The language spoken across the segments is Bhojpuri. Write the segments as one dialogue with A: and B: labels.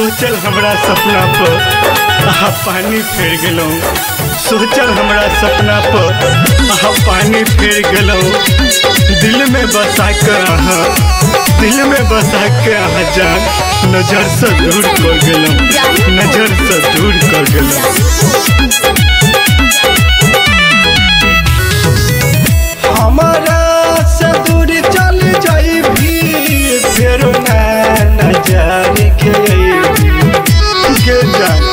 A: सोचल हमरा सपना पर आहा पानी फेर गेलौं, सोचल हमरा सपना पर आहा पानी फेर गेलौं। दिल में बसा के आहा, दिल में बसा के आहा जान नजर से दूर कर गेलौं, नजर से दूर कर गेलौं। हमारा से दूर चल जाइबी फेर ना नजर के जान।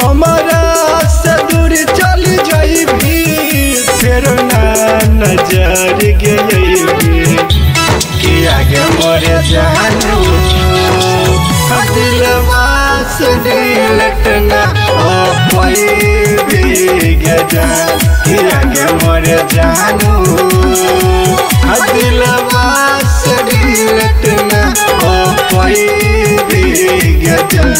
A: हमारा से दूर चल जाइबी फेर ना नजर के आगे मोरे जानू दिलवा से दिलटना ओ पाइबी जान। आगे मोरे जानू दिलवा से दिलटना ओ पाइबी जान।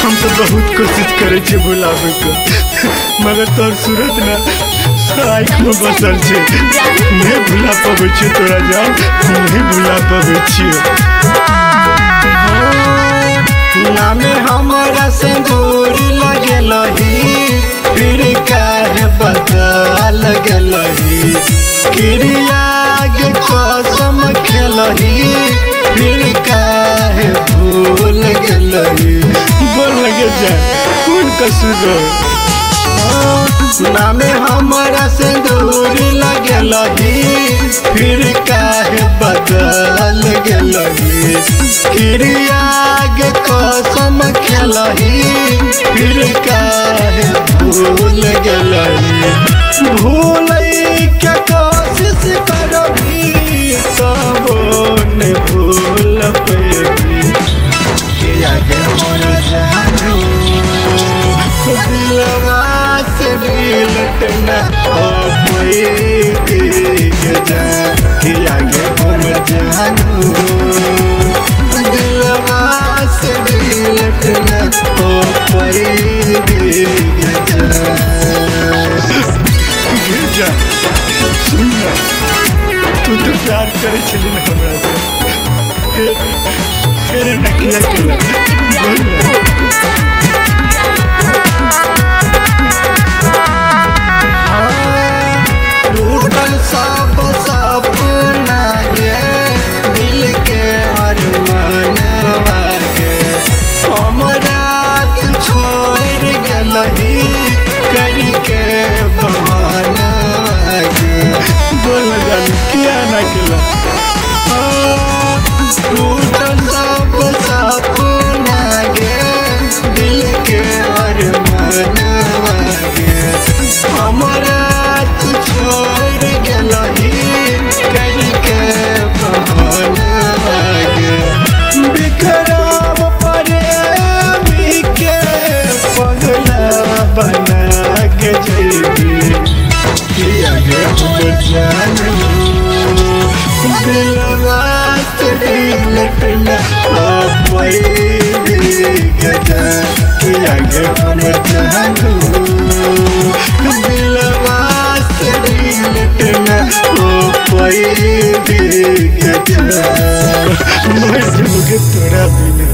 A: हम तो बहुत कोशिश करे छे भुलावे के, मगर तोर सूरत ना आँख में बसल छे। नहीं भुला पावे छे तोरा जान, नहीं भुला पावे छे। नामे हमरा से दूर लगलही फिर काहे बदल गेलही। क्रिया के कसम खेलही फिर काहे भूल गेलही। बोल लगे जान कौन कसूर? नामे हमरा से दूर लगलही फिर काहे बदल गेलही। क्रिया के कसम खेलही फिर काहे भूल गेलही। भूलै के कोशिश करबी तबो ने भूल पेबी। आगे मोर जानू दिलवा से दिलटना ओ पाइबी जान। आगे मोर जानू दिलवा से दिलटना ओ पाइबी जान। सुन ना, तू तो प्यार करे छली ना हमरा से, फिर नकिया केला बोल ना। टूटल सब सपना ये दिल के अरमानवा के हमरा के छोड़ गेलही करके बहाना के। बोल जान किया ना केला। टूटल सब सपना ये दिल के अरमानवा के हमरा छोड़ गेलही करके बहाना के। विक्रम प्रेमी के पगला बना के जइबी। आगे हम जानू दिलवा से दिलटना ओ पाइबी जान। आगे हम जानू दिलवा से दिलटना ओ पाइबी जान। मैं जीऊँगी तोरा बिना।